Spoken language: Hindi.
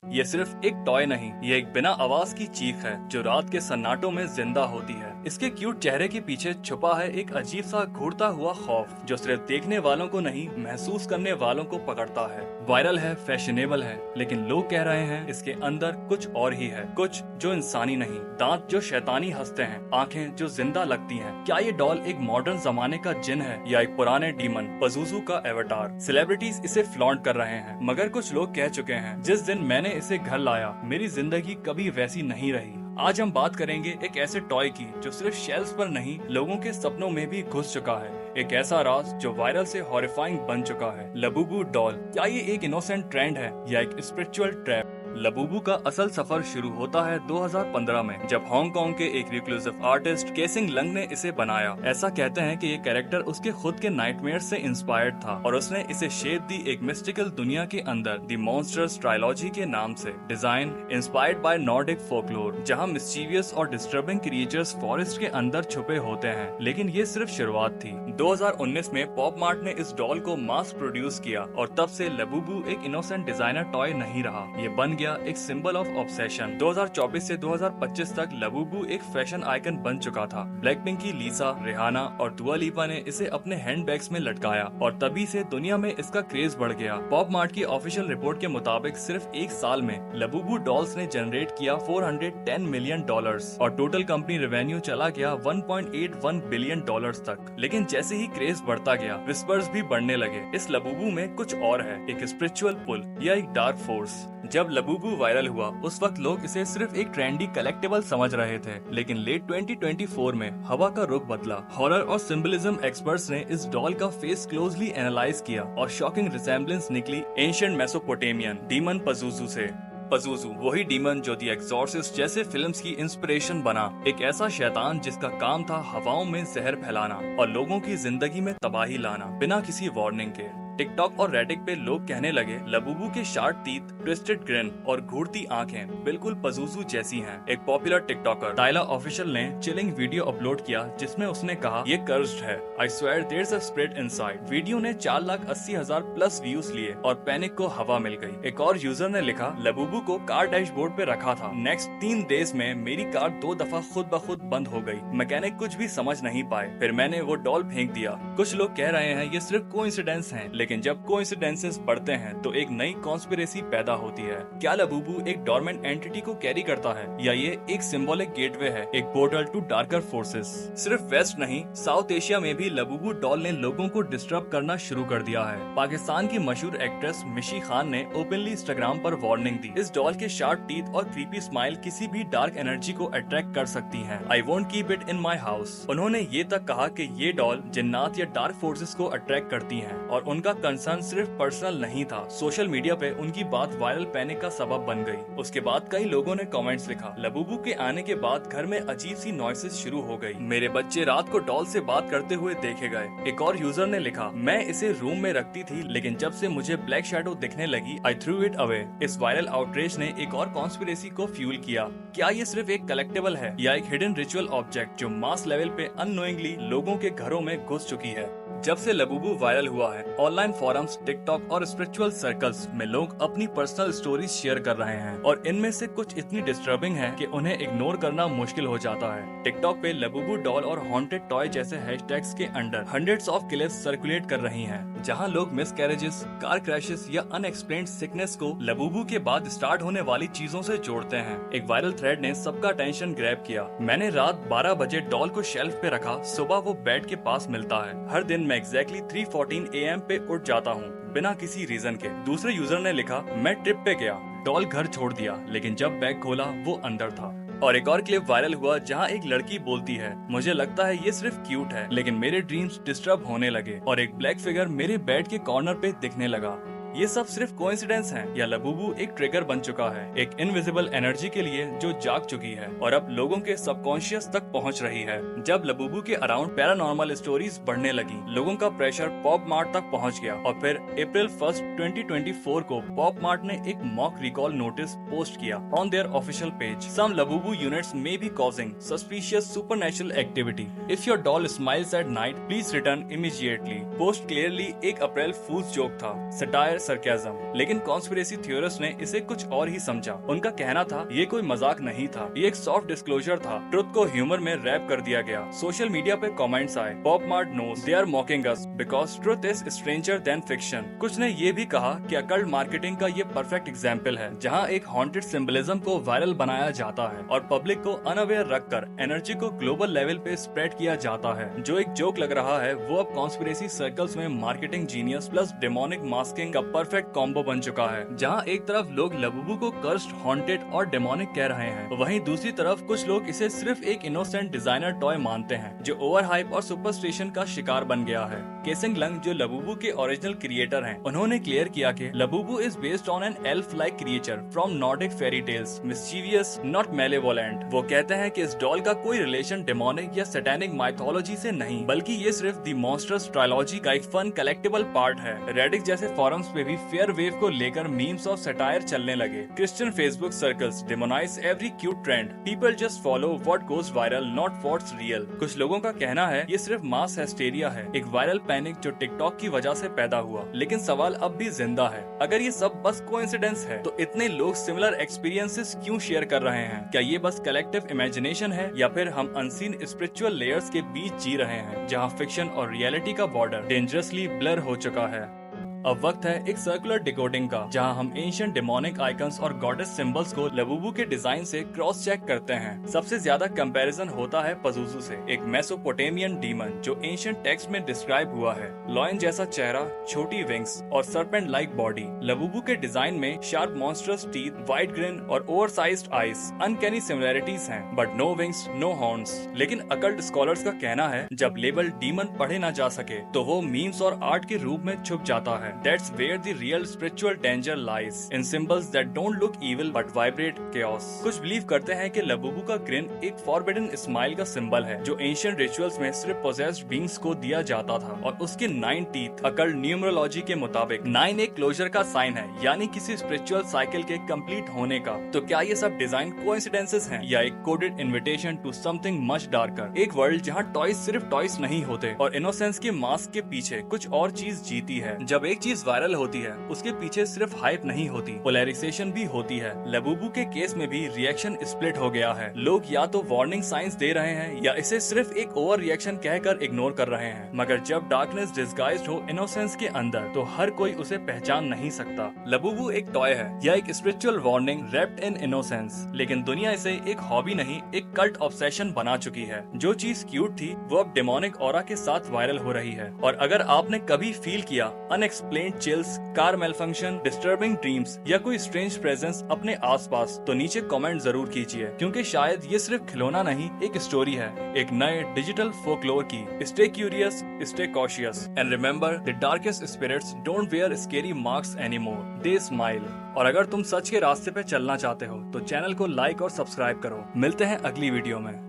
ये सिर्फ एक टॉय नहीं, ये एक बिना आवाज की चीख है जो रात के सन्नाटों में जिंदा होती है। इसके क्यूट चेहरे के पीछे छुपा है एक अजीब सा घूरता हुआ खौफ जो सिर्फ देखने वालों को नहीं, महसूस करने वालों को पकड़ता है। वायरल है, फैशनेबल है, लेकिन लोग कह रहे हैं इसके अंदर कुछ और ही है, कुछ जो इंसानी नहीं। दांत जो शैतानी हंसते हैं, आंखें जो जिंदा लगती हैं। क्या ये डॉल एक मॉडर्न जमाने का जिन है या एक पुराने डीमन पज़ुज़ू का एवतार? सेलिब्रिटीज इसे फ्लॉन्ट कर रहे हैं, मगर कुछ लोग कह चुके हैं जिस दिन मैंने इसे घर लाया मेरी जिंदगी कभी वैसी नहीं रही। आज हम बात करेंगे एक ऐसे टॉय की जो सिर्फ शेल्फ पर नहीं, लोगों के सपनों में भी घुस चुका है। एक ऐसा राज जो वायरल से हॉरिफाइंग बन चुका है, लबूबू डॉल। क्या ये एक इनोसेंट ट्रेंड है या एक स्पिरिचुअल ट्रैप? लबूबू का असल सफर शुरू होता है 2015 में, जब हांगकांग के एक रिक्लूसिव आर्टिस्ट केसिंग लंग ने इसे बनाया। ऐसा कहते हैं कि ये कैरेक्टर उसके खुद के नाइटमेयर से इंस्पायर्ड था और उसने इसे शेप दी एक मिस्टिकल दुनिया के अंदर, द मॉन्स्टर्स ट्रायलॉजी के नाम से। Design inspired by Nordic folklore, जहां मिस्चीवियस और डिस्टर्बिंग क्रिएचर्स फॉरेस्ट के अंदर छुपे होते हैं। लेकिन ये सिर्फ शुरुआत थी। 2019 में पॉप मार्ट ने इस डॉल को मास प्रोड्यूस किया और तब से लबूबू एक इनोसेंट डिजाइनर टॉय नहीं रहा, ये बन गया एक सिंबल ऑफ ऑब्सेशन। 2024 से 2025 तक लबूबू एक फैशन आइकन बन चुका था। ब्लैकपिंक की लीसा, रिहाना और दुआ लिपा ने इसे अपने हैंडबैग्स में लटकाया और तभी से दुनिया में इसका क्रेज बढ़ गया। पॉप मार्ट की ऑफिशियल रिपोर्ट के मुताबिक सिर्फ एक साल में लबूबू डॉल्स ने जनरेट किया $410 मिलियन और टोटल कंपनी रेवेन्यू चला गया $1.81 बिलियन तक। लेकिन जैसे ही क्रेज बढ़ता गया, विस्पर्स भी बढ़ने लगे। इस लबूबू में कुछ और है, एक स्पिरिचुअल पुल या एक डार्क फोर्स। जब लबूबू वायरल हुआ उस वक्त लोग इसे सिर्फ एक ट्रेंडी कलेक्टिबल समझ रहे थे, लेकिन लेट 2024 में हवा का रुख बदला। हॉरर और सिंबलिज्म एक्सपर्ट्स ने इस डॉल का फेस क्लोजली एनालाइज किया और शॉकिंग रिसेम्बलेंस निकली एंशिएंट मेसोपोटामियन डीमन पज़ुज़ू से। पज़ुज़ू वही डीमन जो द एक्सॉर्सिस्ट जैसे फिल्म्स की इंस्पिरेशन बना, एक ऐसा शैतान जिसका काम था हवाओं में जहर फैलाना और लोगों की जिंदगी में तबाही लाना बिना किसी वार्निंग के। टिकटॉक और रेडिट पे लोग कहने लगे लबूबू के शार्प टीथ, ट्विस्टेड ग्रिन और घूरती आंखें बिल्कुल पज़ुज़ू जैसी हैं। एक पॉपुलर टिकटॉकर टाइला ऑफिशियल ने चिलिंग वीडियो अपलोड किया जिसमें उसने कहा ये कर्स्ड है, I swear there is a spirit inside. Video ने 4,80,000 प्लस व्यूज लिए और पैनिक को हवा मिल गई। एक और यूजर ने लिखा लबूबू को कार डैशबोर्ड पे रखा था, नेक्स्ट 3 डेज में मेरी कार 2 दफा खुद ब खुद बंद हो गई, मैकेनिक कुछ भी समझ नहीं पाए, फिर मैंने वो डॉल फेंक दिया। कुछ लोग कह रहे हैं ये सिर्फ कोइंसिडेंस है, लेकिन जब कोइंसिडेंसेस बढ़ते हैं तो एक नई कॉन्स्पिरेसी पैदा होती है। क्या लबूबू एक डोरमेंट एंटिटी को कैरी करता है या ये एक सिंबॉलिक गेटवे है, एक पोर्टल टू डार्कर फोर्सेस? सिर्फ वेस्ट नहीं, साउथ एशिया में भी लबूबू डॉल ने लोगों को डिस्टर्ब करना शुरू कर दिया है। पाकिस्तान की मशहूर एक्ट्रेस मिशी खान ने ओपनली इंस्टाग्राम पर वार्निंग दी, इस डॉल के शार्प टीथ और क्रीपी स्माइल किसी भी डार्क एनर्जी को अट्रैक्ट कर सकती है। I won't keep it in my house. उन्होंने ये तक कहा कि ये डॉल जिन्नात या डार्क फोर्सेस को अट्रैक्ट करती है और उनका कंसर्न सिर्फ पर्सनल नहीं था, सोशल मीडिया पे उनकी बात वायरल पैनिक का सबब बन गई। उसके बाद कई लोगों ने कमेंट्स लिखा लबूबू के आने के बाद घर में अजीब सी नॉइसेस शुरू हो गई, मेरे बच्चे रात को डॉल से बात करते हुए देखे गए। एक और यूजर ने लिखा मैं इसे रूम में रखती थी, लेकिन जब से मुझे ब्लैक शैडो दिखने लगी आई थ्रू इट अवे। इस वायरल आउटरीच ने एक और कॉन्स्पिरेसी को फ्यूल किया। क्या ये सिर्फ एक कलेक्टिबल है या एक हिडन रिचुअल ऑब्जेक्ट जो मास लेवल पे अननोइंगली लोगों के घरों में घुस चुकी है? जब से लबूबू वायरल हुआ है, ऑनलाइन फोरम्स, टिकटॉक और स्पिरिचुअल सर्कल्स में लोग अपनी पर्सनल स्टोरीज शेयर कर रहे हैं और इनमें से कुछ इतनी डिस्टर्बिंग है कि उन्हें इग्नोर करना मुश्किल हो जाता है। टिकटॉक पे लबूबू डॉल और हॉन्टेड टॉय जैसे हैशटैग्स के under hundreds of clips circulate कर रही हैं, जहां लोग मिस कैरेजेस, कार क्रैशेस या अनएक्सप्लेन्ड सिकनेस को लबूबू के बाद स्टार्ट होने वाली चीजों से जोड़ते हैं। एक वायरल थ्रेड ने सबका अटेंशन ग्रैब किया। मैंने रात 12 बजे डॉल को शेल्फ पे रखा, सुबह वो बेड के पास मिलता है। हर दिन मैं एग्जैक्टली 3:14 AM पे उठ जाता हूँ बिना किसी रीजन के। दूसरे यूजर ने लिखा मैं ट्रिप पे गया, डॉल घर छोड़ दिया, लेकिन जब बैग खोला वो अंदर था। और एक और क्लिप वायरल हुआ जहां एक लड़की बोलती है मुझे लगता है ये सिर्फ क्यूट है, लेकिन मेरे ड्रीम्स डिस्टर्ब होने लगे और एक ब्लैक फिगर मेरे बेड के कॉर्नर पे दिखने लगा। ये सब सिर्फ कोइंसिडेंस है या लबूबू एक ट्रिगर बन चुका है, एक इनविजिबल एनर्जी के लिए जो जाग चुकी है और अब लोगों के सबकॉन्शियस तक पहुंच रही है? जब लबूबू के अराउंड पैरानॉर्मल स्टोरीज बढ़ने लगी, लोगों का प्रेशर पॉप मार्ट तक पहुंच गया और फिर अप्रैल 1, 2024 को पॉप मार्ट ने एक मॉक रिकॉल नोटिस पोस्ट किया on their official page. Some Labubu units may be causing suspicious supernatural activity. If your doll smiles at night please return immediately. Post clearly एक अप्रैल फूल्स जोक था, सटायर है सरकाज़म। लेकिन कॉन्स्पिरेसी थ्योरिस्ट ने इसे कुछ और ही समझा। उनका कहना था ये कोई मजाक नहीं था, ये एक सॉफ्ट डिस्क्लोजर था। ट्रुथ को ह्यूमर में रैप कर दिया गया। सोशल मीडिया पे कमेंट्स आए, Pop Mart knows they are mocking us because truth is stranger than fiction. कुछ ने ये भी कहा कि अकल्ट मार्केटिंग का ये परफेक्ट एग्जाम्पल है, जहाँ एक हॉन्टेड सिंबलिज्म को वायरल बनाया जाता है और पब्लिक को अनअवेयर रखकर एनर्जी को ग्लोबल लेवल पे स्प्रेड किया जाता है। जो एक जोक लग रहा है वो अब कॉन्स्पिरेसी सर्कल्स में marketing genius plus demonic masking का परफेक्ट कॉम्बो बन चुका है। जहाँ एक तरफ लोग लबुबू को कर्स्ड, हॉन्टेड और डेमोनिक कह रहे हैं, वहीं दूसरी तरफ कुछ लोग इसे सिर्फ एक इनोसेंट डिजाइनर टॉय मानते हैं जो ओवर हाइप और सुपरस्टिशन का शिकार बन गया है। केसिंग लंग जो लबुबू के ओरिजिनल क्रिएटर हैं, उन्होंने क्लियर किया कि Labubu is based on an elf like creature from Nordic fairy tales, mischievous not malevolent. वो कहते हैं कि इस डॉल का कोई रिलेशन डेमोनिक या सैटेनिक माइथोलॉजी से नहीं, बल्कि ये सिर्फ द मॉन्स्टर्स ट्रायलॉजी का एक फन कलेक्टिबल पार्ट है। रेडिट जैसे फोरम्स पे भी फेयर वेव को लेकर मीम्स और सटायर चलने लगे। Christian Facebook circles demonise every cute trend, people just follow what goes viral not what's real. कुछ लोगों का कहना है ये सिर्फ मास हिस्टेरिया है, एक वायरल पैनिक जो टिकटॉक की वजह से पैदा हुआ। लेकिन सवाल अब भी जिंदा है, अगर ये सब बस कोइंसिडेंस है तो इतने लोग सिमिलर एक्सपीरियंसेस क्यों शेयर कर रहे हैं? क्या ये बस कलेक्टिव इमेजिनेशन है या फिर हम अनसीन स्पिरिचुअल लेयर्स के बीच जी रहे हैं जहाँ फिक्शन और रियलिटी का बॉर्डर डेंजरसली ब्लर हो चुका है? अब वक्त है एक सर्कुलर डिकोडिंग का, जहां हम एंशिएंट डेमोनिक आइकन्स और गॉडेस सिंबल्स को लबुबू के डिजाइन से क्रॉस चेक करते हैं। सबसे ज्यादा कंपैरिजन होता है पजुजू से, एक मेसोपोटामियन डीमन जो एंशिएंट टेक्स्ट में डिस्क्राइब हुआ है। लॉयन जैसा चेहरा, छोटी विंग्स और सर्पेंट लाइक बॉडी। लबुबू के डिजाइन में sharp monstrous teeth, wide grin और ओवरसाइज्ड आईज अनकैनी सिमिलैरिटीज हैं, but no wings no horns. लेकिन अकल्ट स्कॉलर्स का कहना है जब लेबल डीमन पढ़े ना जा सके तो वो मीम्स और आर्ट के रूप में छुप जाता है। That's where the real spiritual danger lies, in symbols that don't look evil but vibrate chaos. कुछ बिलीव करते हैं कि लबुबू का ग्रिन एक फॉरबिडन स्माइल का सिंबल है जो एंशिएंट रिचुअल्स में सिर्फ पोजेस्ड बीइंग्स को दिया जाता था, और उसके 9 टीथ अकल्ट न्यूमरोलॉजी के मुताबिक 9 एक क्लोजर का साइन है, यानी किसी स्पिरिचुअल साइकिल के कंप्लीट होने का। तो क्या ये सब डिजाइन कोइंसिडेंसेस हैं या एक coded invitation to something much darker? एक वर्ल्ड जहाँ टॉयज सिर्फ टॉयज नहीं होते और इनोसेंस के मास्क के पीछे कुछ और चीज जीती है। जब एक चीज वायरल होती है उसके पीछे सिर्फ हाइप नहीं होती, पोलराइजेशन भी होती है। लबुबू के केस में भी रिएक्शन स्प्लिट हो गया है। लोग या तो वार्निंग साइंस दे रहे हैं या इसे सिर्फ एक ओवर रिएक्शन कहकर इग्नोर कर रहे हैं। मगर जब डार्कनेस डिस्गाइज्ड हो इनोसेंस के अंदर तो हर कोई उसे पहचान नहीं सकता। लबुबू एक टॉय है या एक spiritual warning wrapped in innocence, लेकिन दुनिया इसे एक हॉबी नहीं एक कल्ट ऑब्सेशन बना चुकी है। जो चीज क्यूट थी वो अब डेमोनिक ऑरा के साथ वायरल हो रही है। और अगर आपने कभी फील किया unexplained chills, car malfunction, disturbing dreams या कोई स्ट्रेंज प्रेजेंस अपने आसपास, तो नीचे कमेंट जरूर कीजिए, क्योंकि शायद ये सिर्फ खिलौना नहीं एक स्टोरी है, एक नए डिजिटल फोकलोर की। Stay curious, stay cautious and remember the darkest spirits don't wear scary masks anymore, they smile. और अगर तुम सच के रास्ते पे चलना चाहते हो तो चैनल को लाइक और सब्सक्राइब करो। मिलते हैं अगली वीडियो में।